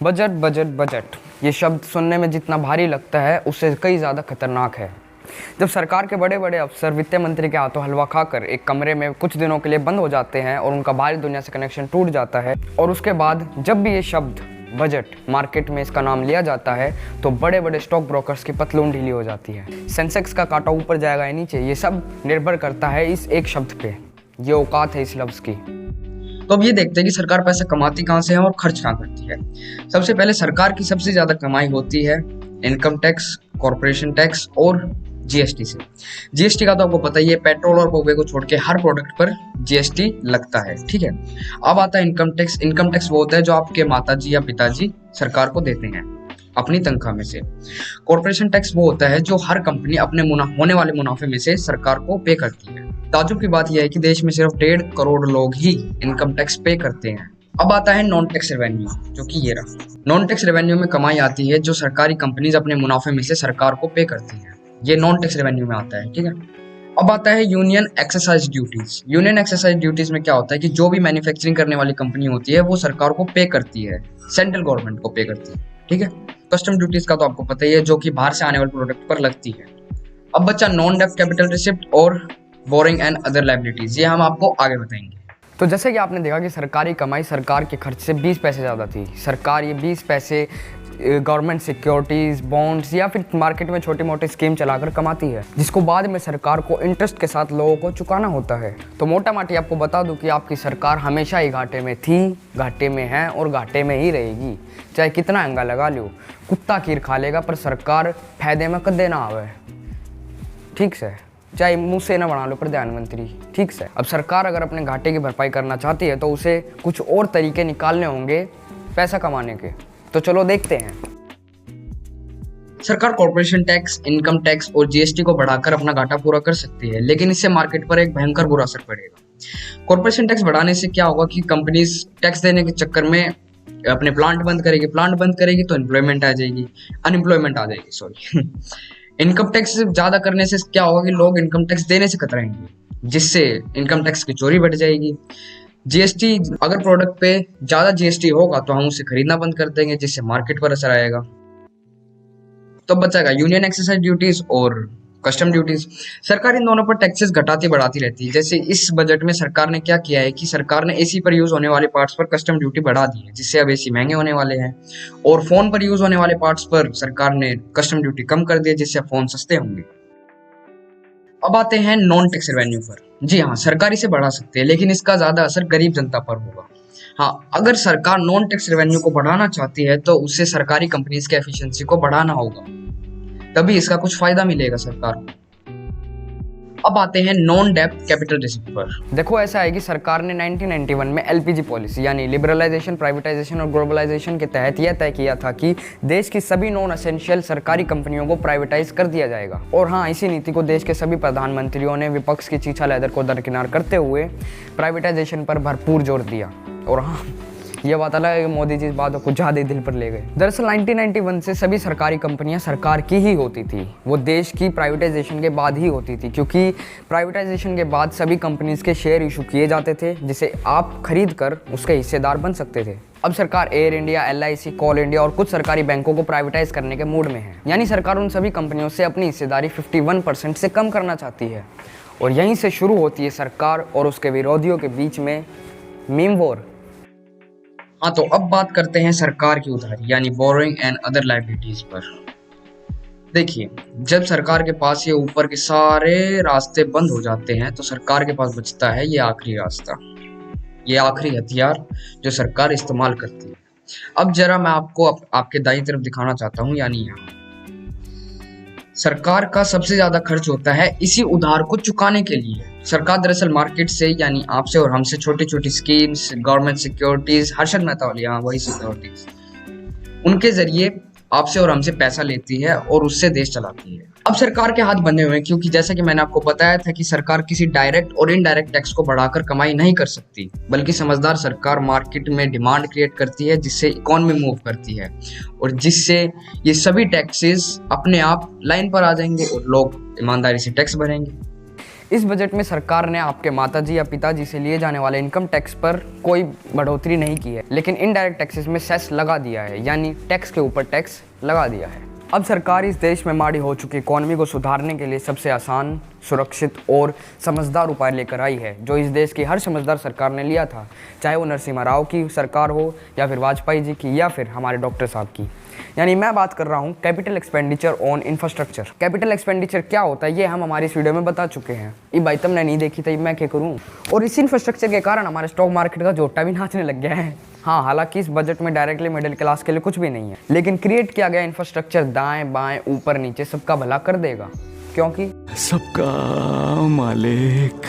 Budget budget budget ये शब्द सुनने में जितना भारी लगता है उससे कई ज़्यादा खतरनाक है। जब सरकार के बड़े बड़े अफसर वित्त मंत्री के हाथों हलवा खाकर एक कमरे में कुछ दिनों के लिए बंद हो जाते हैं और उनका बाहरी दुनिया से कनेक्शन टूट जाता है, और उसके बाद जब भी ये शब्द बजट मार्केट में इसका नाम लिया जाता है तो बड़े बड़े स्टॉक ब्रोकर्स की पतलून ढीली हो जाती है। सेंसेक्स का कांटा ऊपर जाएगा या नीचे, ये सब निर्भर करता है इस एक शब्द पे। ये औकात है इस लफ्ज़ की। तो अब ये देखते हैं कि सरकार पैसा कमाती कहाँ से है और खर्च कहाँ करती है। सबसे पहले सरकार की सबसे ज्यादा कमाई होती है इनकम टैक्स, कॉर्पोरेशन टैक्स और जीएसटी से। जीएसटी का तो आपको पता ही है, पेट्रोल और पौवे को छोड़ के हर प्रोडक्ट पर जीएसटी लगता है, ठीक है। अब आता है इनकम टैक्स। इनकम टैक्स वो होता है जो आपके माताजी या पिताजी सरकार को देते हैं अपनी तनख्वाह में से। कॉर्पोरेशन टैक्स वो होता है जो हर कंपनी अपने होने वाले मुनाफे में से सरकार को पे करती है। ताजुब की बात यह है कि देश में सिर्फ 1.5 करोड़ लोग ही इनकम टैक्स पे करते हैं। अब आता है नॉन टैक्स रेवेन्यू, जो कि ये रहा। नॉन टैक्स रेवेन्यू में कमाई आती है जो सरकारी कंपनीज अपने मुनाफे में से सरकार को पे करती है। ये नॉन टैक्स रेवेन्यू में आता है, ठीक है। अब आता है union exercise duties. Union exercise duties में क्या होता है कि जो भी मैन्युफैक्चरिंग करने वाली कंपनी होती है वो सरकार को पे करती है, सेंट्रल गवर्नमेंट को पे करती है, ठीक है। कस्टम ड्यूटीज का तो आपको पता ही है, जो कि बाहर से आने वाले प्रोडक्ट पर लगती है। अब बच्चा नॉन डेब्ट कैपिटल रिसिप्ट और बोरिंग एंड अदर लायबिलिटीज, ये हम आपको आगे बताएंगे। तो जैसे कि आपने देखा कि सरकारी कमाई सरकार के खर्च से 20 पैसे ज़्यादा थी। सरकार ये 20 पैसे गवर्नमेंट सिक्योरिटीज़, बॉन्ड्स या फिर मार्केट में छोटी मोटी स्कीम चलाकर कमाती है, जिसको बाद में सरकार को इंटरेस्ट के साथ लोगों को चुकाना होता है। तो मोटा माटी आपको बता दूं कि आपकी सरकार हमेशा ही घाटे में थी, घाटे में है और घाटे में ही रहेगी। चाहे कितना अंगा लगा लो, कुत्ता खीर खा लेगा पर सरकार फायदे में कदे ना आवे, ठीक से। चाहे मुँह से ना बना लो प्रधानमंत्री, ठीक से। अब सरकार अगर अपने घाटे की भरपाई करना चाहती है तो उसे कुछ और तरीके निकालने होंगे पैसा कमाने के। तो चलो देखते हैं। सरकार कॉर्पोरेशन टैक्स, इनकम टैक्स और जीएसटी को बढ़ाकर अपना घाटा पूरा कर सकती है, लेकिन इससे मार्केट पर एक भयंकर बुरा असर पड़ेगा। कॉर्पोरेशन टैक्स बढ़ाने से क्या होगा कि कंपनीज टैक्स देने के चक्कर में अपने प्लांट बंद करेगी तो अनएम्प्लॉयमेंट आ जाएगी, सॉरी। इनकम टैक्स ज्यादा करने से क्या होगा कि लोग इनकम टैक्स देने से कतराएंगे, जिससे इनकम टैक्स की चोरी बढ़ जाएगी। जीएसटी, अगर प्रोडक्ट पे ज्यादा जीएसटी होगा तो हम उसे खरीदना बंद कर देंगे, जिससे मार्केट पर असर आएगा। तो बचेगा यूनियन एक्सरसाइज ड्यूटीज और कस्टम ड्यूटीज। सरकार इन दोनों पर टैक्सेस घटाती बढ़ाती रहती है। जैसे इस बजट में सरकार ने क्या किया है कि सरकार ने एसी पर यूज होने वाले पार्ट्स पर कस्टम ड्यूटी बढ़ा दी है, जिससे अब एसी महंगे होने वाले हैं। और फोन पर यूज होने वाले पार्ट्स पर सरकार ने कस्टम ड्यूटी कम कर दी है, जिससे फोन सस्ते होंगे। अब आते हैं नॉन टैक्स रेवेन्यू पर। जी हाँ, सरकारी से बढ़ा सकते हैं, लेकिन इसका ज्यादा असर गरीब जनता पर होगा। हाँ, अगर सरकार नॉन टैक्स रेवेन्यू को बढ़ाना चाहती है तो उससे सरकारी कंपनीज के एफिशिएंसी को बढ़ाना होगा, तभी इसका कुछ फायदा मिलेगा सरकार को। अब आते हैं नॉन डेब्ट कैपिटल रिसिप्ट पर। देखो, ऐसा है कि सरकार ने 1991 में एलपीजी पॉलिसी यानी लिबरलाइजेशन, प्राइवेटाइजेशन और ग्लोबलाइजेशन के तहत यह तय किया था कि देश की सभी नॉन एसेंशियल सरकारी कंपनियों को प्राइवेटाइज कर दिया जाएगा। और हाँ, इसी नीति को देश के सभी प्रधानमंत्रियों ने विपक्ष की चीछा लेदर को दरकिनार करते हुए प्राइवेटाइजेशन पर भरपूर जोर दिया। और हाँ, ये बात अलग है कि मोदी जी इस बात को ज़्यादा दिल पर ले गए। दरअसल 1991 से सभी सरकारी कंपनियां सरकार की ही होती थी, वो देश की प्राइवेटाइजेशन के बाद ही होती थी, क्योंकि प्राइवेटाइजेशन के बाद सभी कंपनीज के शेयर इशू किए जाते थे, जिसे आप खरीद कर उसके हिस्सेदार बन सकते थे। अब सरकार एयर इंडिया, LIC, कोल इंडिया और कुछ सरकारी बैंकों को प्राइवेटाइज करने के मूड में है। यानी सरकार उन सभी कंपनियों से अपनी हिस्सेदारी 51% से कम करना चाहती है। और यहीं से शुरू होती है सरकार और उसके विरोधियों के बीच में मीम वॉर। हाँ, तो अब बात करते हैं सरकार की उधारी यानी बोरोइंग एंड अदर लायबिलिटीज पर। देखिए, जब सरकार के पास ये ऊपर के सारे रास्ते बंद हो जाते हैं तो सरकार के पास बचता है ये आखिरी रास्ता, ये आखिरी हथियार जो सरकार इस्तेमाल करती है। अब जरा मैं आपको आपके दाईं तरफ दिखाना चाहता हूँ, यानी यहाँ सरकार का सबसे ज्यादा खर्च होता है इसी उधार को चुकाने के लिए। सरकार दरअसल मार्केट से यानी आपसे और हमसे छोटी छोटी schemes, government securities, Harshad Mehta वाली, हाँ वही सिक्योरिटीज, उनके जरिए आपसे और हमसे पैसा लेती है और उससे देश चलाती है। अब सरकार के हाथ बंधे हुए हैं, क्योंकि जैसा कि मैंने आपको बताया था कि सरकार किसी डायरेक्ट और इनडायरेक्ट टैक्स को बढ़ाकर कमाई नहीं कर सकती, बल्कि समझदार सरकार मार्केट में डिमांड क्रिएट करती है, जिससे इकोनॉमी मूव करती है और जिससे ये सभी टैक्सेस अपने आप लाइन पर आ जाएंगे और लोग ईमानदारी से टैक्स भरेंगे। इस बजट में सरकार ने आपके माताजी या पिताजी से लिए जाने वाले इनकम टैक्स पर कोई बढ़ोतरी नहीं की है, लेकिन इनडायरेक्ट टैक्सेस में सेस लगा दिया है, यानी टैक्स के ऊपर टैक्स लगा दिया है। अब सरकार इस देश में माड़ी हो चुकी इकॉनमी को सुधारने के लिए सबसे आसान, सुरक्षित और समझदार उपाय लेकर आई है, जो इस देश की हर समझदार सरकार ने लिया था, चाहे वो नरसिम्हा राव की सरकार हो या फिर वाजपेयी जी की या फिर हमारे डॉक्टर साहब की। यानी मैं बात कर रहा हूँ capital expenditure on infrastructure. Capital expenditure क्या होता है ये हम हमारी इस वीडियो में बता चुके हैं। ये भाई तुमने नहीं देखी तो मैं क्या करूँ। और इस इंफ्रास्ट्रक्चर के कारण हमारे स्टॉक मार्केट का जोटा भी नाचने लग गया है। हाँ, हालांकि इस बजट में डायरेक्टली मिडिल क्लास के लिए कुछ भी नहीं है, लेकिन क्रिएट किया गया इंफ्रास्ट्रक्चर दाएं बाएं ऊपर नीचे सबका भला कर देगा, क्योंकि सबका मालिक